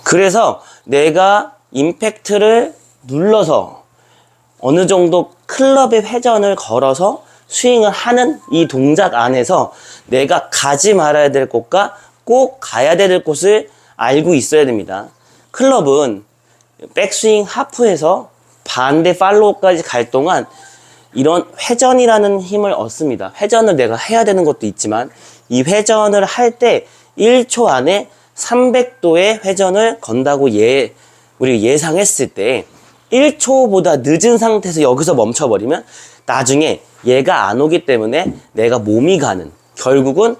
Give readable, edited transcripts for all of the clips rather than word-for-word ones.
그래서 내가 임팩트를 눌러서 어느 정도 클럽의 회전을 걸어서 스윙을 하는 이 동작 안에서 내가 가지 말아야 될 곳과 꼭 가야 될 곳을 알고 있어야 됩니다. 클럽은 백스윙 하프에서 반대 팔로우까지 갈 동안 이런 회전이라는 힘을 얻습니다. 회전을 내가 해야 되는 것도 있지만 이 회전을 할 때 1초 안에 300도의 회전을 건다고 우리가 예상했을 때 1초보다 늦은 상태에서 여기서 멈춰버리면 나중에 얘가 안 오기 때문에 내가 몸이 가는, 결국은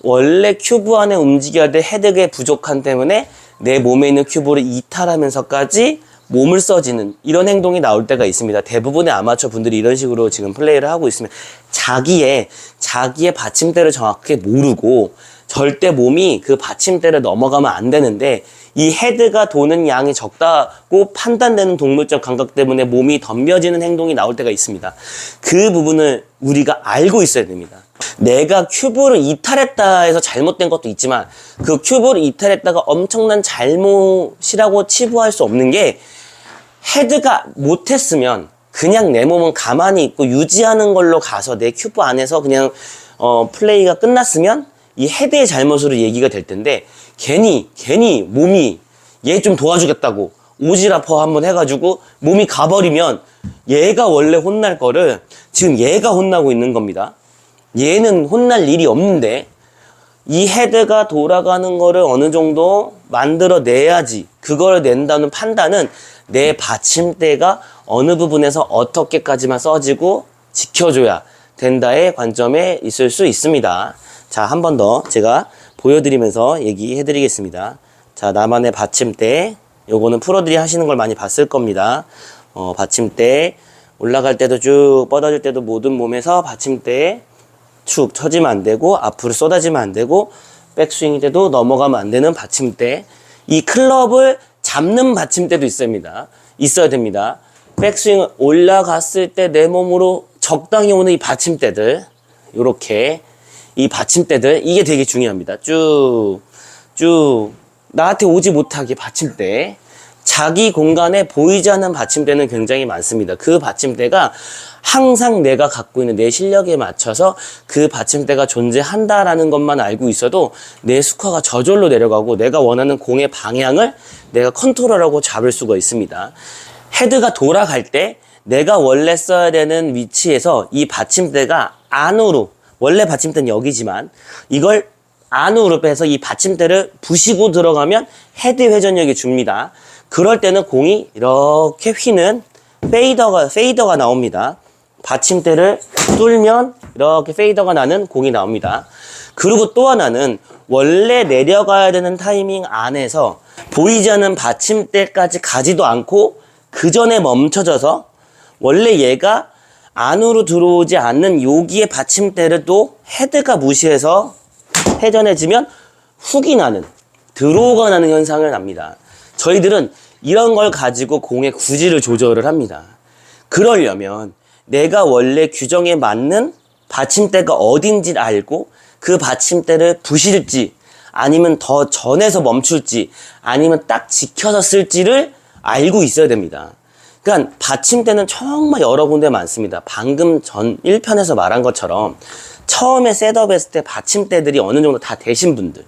원래 큐브 안에 움직여야 될 헤드가 부족한 때문에 내 몸에 있는 큐브를 이탈하면서까지 몸을 써지는 이런 행동이 나올 때가 있습니다. 대부분의 아마추어 분들이 이런 식으로 지금 플레이를 하고 있으면 자기의 받침대를 정확하게 모르고 절대 몸이 그 받침대를 넘어가면 안 되는데 이 헤드가 도는 양이 적다고 판단되는 동물적 감각 때문에 몸이 덤벼지는 행동이 나올 때가 있습니다. 그 부분을 우리가 알고 있어야 됩니다. 내가 큐브를 이탈했다 해서 잘못된 것도 있지만 그 큐브를 이탈했다가 엄청난 잘못이라고 치부할 수 없는 게 헤드가 못했으면 그냥 내 몸은 가만히 있고 유지하는 걸로 가서 내 큐브 안에서 그냥 플레이가 끝났으면 이 헤드의 잘못으로 얘기가 될 텐데 괜히 몸이 얘 좀 도와주겠다고 오지라퍼 한번 해가지고 몸이 가버리면 얘가 원래 혼날 거를 지금 얘가 혼나고 있는 겁니다. 얘는 혼날 일이 없는데 이 헤드가 돌아가는 거를 어느 정도 만들어내야지, 그걸 낸다는 판단은 내 받침대가 어느 부분에서 어떻게까지만 써지고 지켜줘야 된다의 관점에 있을 수 있습니다. 자, 한 번 더 제가 보여드리면서 얘기해 드리겠습니다. 자, 나만의 받침대, 요거는 프로들이 하시는 걸 많이 봤을 겁니다. 받침대 올라갈 때도 쭉 뻗어질 때도 모든 몸에서 받침대에 축 처지면 안 되고 앞으로 쏟아지면 안 되고 백스윙 때도 넘어가면 안 되는 받침대, 이 클럽을 잡는 받침대도 있어야 됩니다. 백스윙 올라갔을 때 내 몸으로 적당히 오는 이 받침대들, 요렇게 이 받침대들, 이게 되게 중요합니다. 쭉 나한테 오지 못하게 받침대, 자기 공간에 보이지 않는 받침대는 굉장히 많습니다. 그 받침대가 항상 내가 갖고 있는 내 실력에 맞춰서 그 받침대가 존재한다라는 것만 알고 있어도 내 스코어가 저절로 내려가고 내가 원하는 공의 방향을 내가 컨트롤하고 잡을 수가 있습니다. 헤드가 돌아갈 때 내가 원래 써야 되는 위치에서 이 받침대가 안으로, 원래 받침대는 여기지만 이걸 안으로 빼서 이 받침대를 부시고 들어가면 헤드 회전력이 줍니다. 그럴 때는 공이 이렇게 휘는 페이더가 나옵니다. 받침대를 뚫면 이렇게 페이더가 나는 공이 나옵니다. 그리고 또 하나는 원래 내려가야 되는 타이밍 안에서 보이지 않는 받침대까지 가지도 않고 그 전에 멈춰져서 원래 얘가 안으로 들어오지 않는 여기에 받침대를 또 헤드가 무시해서 회전해지면 훅이 나는, 드로우가 나는 현상을 납니다. 저희들은 이런 걸 가지고 공의 구질을 조절을 합니다. 그러려면 내가 원래 규정에 맞는 받침대가 어딘지 알고 그 받침대를 부실지 아니면 더 전에서 멈출지 아니면 딱 지켜서 쓸지를 알고 있어야 됩니다. 그러니까 받침대는 정말 여러 군데 많습니다. 방금 전 1편에서 말한 것처럼 처음에 셋업했을 때 받침대들이 어느 정도 다 되신 분들,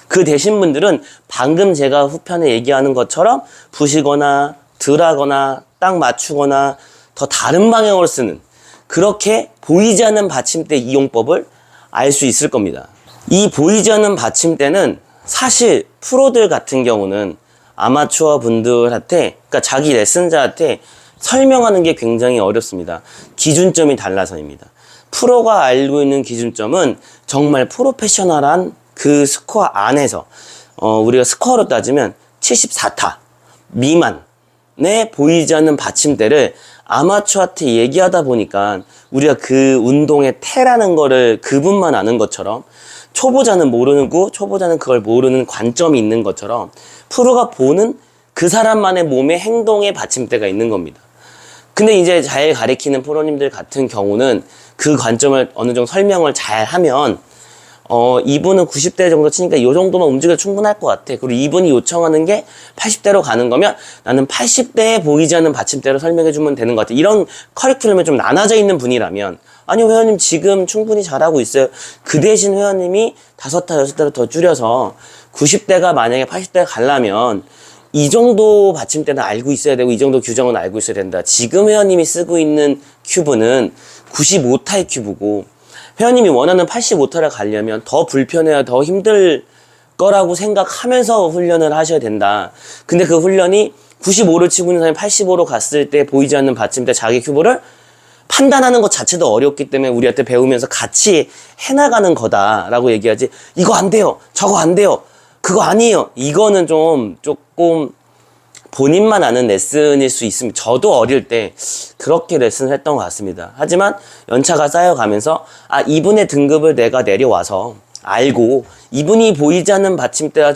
그 되신 분들은 방금 제가 후편에 얘기하는 것처럼 부시거나 덜하거나 딱 맞추거나 더 다른 방향으로 쓰는, 그렇게 보이지 않는 받침대 이용법을 알 수 있을 겁니다. 이 보이지 않는 받침대는 사실 프로들 같은 경우는 아마추어 분들한테, 그러니까 자기 레슨자한테 설명하는 게 굉장히 어렵습니다. 기준점이 달라서입니다. 프로가 알고 있는 기준점은 정말 프로페셔널한 그 스코어 안에서 우리가 스코어로 따지면 74타 미만의 보이지 않는 받침대를 아마추어한테 얘기하다 보니까 우리가 그 운동의 태라는 거를 그분만 아는 것처럼 초보자는 모르고 초보자는 그걸 모르는 관점이 있는 것처럼 프로가 보는 그 사람만의 몸의 행동의 받침대가 있는 겁니다. 근데 이제 잘 가리키는 프로님들 같은 경우는 그 관점을 어느 정도 설명을 잘 하면 이분은 90대 정도 치니까 이 정도만 움직여도 충분할 것 같아. 그리고 이분이 요청하는 게 80대로 가는 거면 나는 80대에 보이지 않는 받침대로 설명해주면 되는 것 같아. 이런 커리큘럼이 좀 나눠져 있는 분이라면, 아니요, 회원님 지금 충분히 잘하고 있어요. 그 대신 회원님이 5타, 6타로 더 줄여서 90대가 만약에 80대가 가려면 이 정도 받침대는 알고 있어야 되고 이 정도 규정은 알고 있어야 된다. 지금 회원님이 쓰고 있는 큐브는 95타의 큐브고 회원님이 원하는 85타를 가려면 더 불편해야 더 힘들 거라고 생각하면서 훈련을 하셔야 된다. 근데 그 훈련이 95를 치고 있는 사람이 85로 갔을 때 보이지 않는 받침대 자기 큐브를 판단하는 것 자체도 어렵기 때문에 우리한테 배우면서 같이 해나가는 거다라고 얘기하지. 이거 안 돼요. 저거 안 돼요. 그거 아니에요. 이거는 조금 본인만 아는 레슨일 수 있습니다. 저도 어릴 때 그렇게 레슨을 했던 것 같습니다. 하지만 연차가 쌓여가면서 이분의 등급을 내가 내려와서 알고 이분이 보이지 않는 받침대와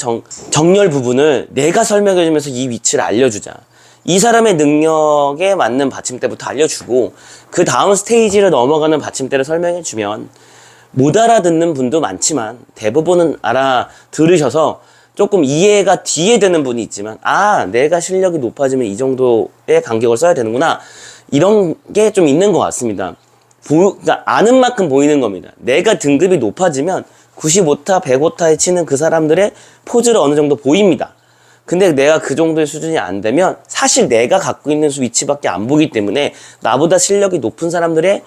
정렬 부분을 내가 설명해주면서 이 위치를 알려주자. 이 사람의 능력에 맞는 받침대부터 알려주고 그 다음 스테이지를 넘어가는 받침대를 설명해주면 못 알아듣는 분도 많지만 대부분은 알아들으셔서 조금 이해가 뒤에 되는 분이 있지만 내가 실력이 높아지면 이 정도의 간격을 써야 되는구나, 이런 게 좀 있는 것 같습니다. 그러니까 아는 만큼 보이는 겁니다. 내가 등급이 높아지면 95타, 105타에 치는 그 사람들의 포즈를 어느 정도 보입니다. 근데 내가 그 정도의 수준이 안 되면 사실 내가 갖고 있는 위치밖에 안 보이기 때문에 나보다 실력이 높은 사람들의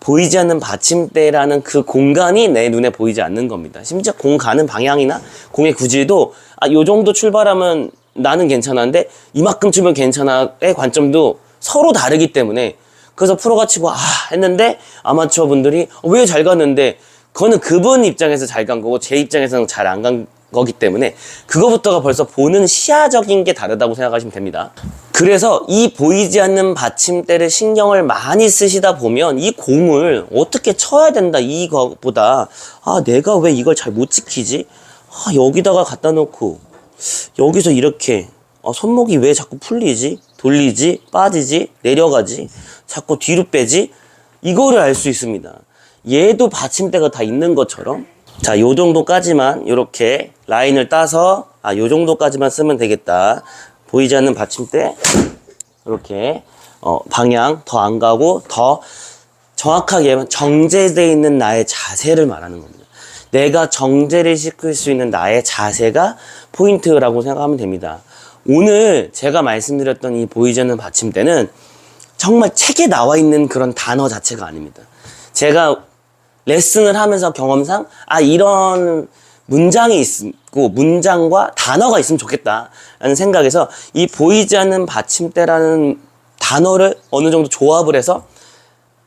보이지 않는 받침대라는 그 공간이 내 눈에 보이지 않는 겁니다. 심지어 공 가는 방향이나 공의 구질도 요 정도 출발하면 나는 괜찮은데 이만큼 치면 괜찮아의 관점도 서로 다르기 때문에, 그래서 프로가 치고 했는데 아마추어 분들이 왜 잘 갔는데, 그거는 그분 입장에서 잘 간 거고 제 입장에서는 잘 안 간 거기 때문에 그거부터가 벌써 보는 시야적인 게 다르다고 생각하시면 됩니다. 그래서 이 보이지 않는 받침대를 신경을 많이 쓰시다 보면 이 공을 어떻게 쳐야 된다, 이거보다 내가 왜 이걸 잘 못 지키지, 여기다가 갖다 놓고 여기서 이렇게 손목이 왜 자꾸 풀리지, 돌리지, 빠지지, 내려가지, 자꾸 뒤로 빼지, 이거를 알 수 있습니다. 얘도 받침대가 다 있는 것처럼, 자, 요 정도까지만 이렇게 라인을 따서 요 정도까지만 쓰면 되겠다. 보이지 않는 받침대 이렇게 방향 더 안 가고 더 정확하게 정제되어 있는 나의 자세를 말하는 겁니다. 내가 정제를 시킬 수 있는 나의 자세가 포인트라고 생각하면 됩니다. 오늘 제가 말씀드렸던 이 보이지 않는 받침대는 정말 책에 나와 있는 그런 단어 자체가 아닙니다. 제가 레슨을 하면서 경험상 이런 문장이 있고 문장과 단어가 있으면 좋겠다라는 생각에서 이 보이지 않는 받침대라는 단어를 어느 정도 조합을 해서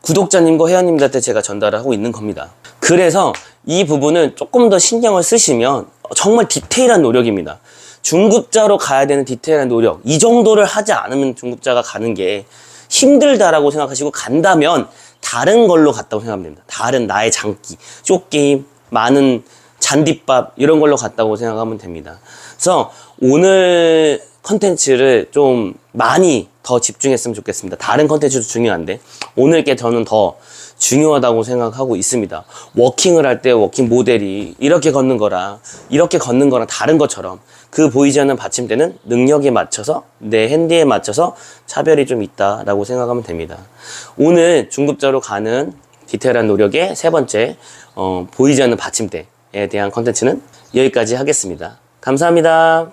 구독자님과 회원님들한테 제가 전달을 하고 있는 겁니다. 그래서 이 부분을 조금 더 신경을 쓰시면 정말 디테일한 노력입니다. 중급자로 가야 되는 디테일한 노력, 이 정도를 하지 않으면 중급자가 가는 게 힘들다라고 생각하시고 간다면 다른 걸로 갔다고 생각하면 됩니다. 다른 나의 장기, 쇼게임, 많은 잔디밥 이런 걸로 갔다고 생각하면 됩니다. 그래서 오늘 컨텐츠를 좀 많이 더 집중했으면 좋겠습니다. 다른 컨텐츠도 중요한데 오늘 게 저는 더 중요하다고 생각하고 있습니다. 워킹을 할 때 워킹 모델이 이렇게 걷는 거랑 이렇게 걷는 거랑 다른 것처럼 그 보이지 않는 받침대는 능력에 맞춰서 내 핸디에 맞춰서 차별이 좀 있다라고 생각하면 됩니다. 오늘 중급자로 가는 디테일한 노력의 세 번째 보이지 않는 받침대에 대한 컨텐츠는 여기까지 하겠습니다. 감사합니다.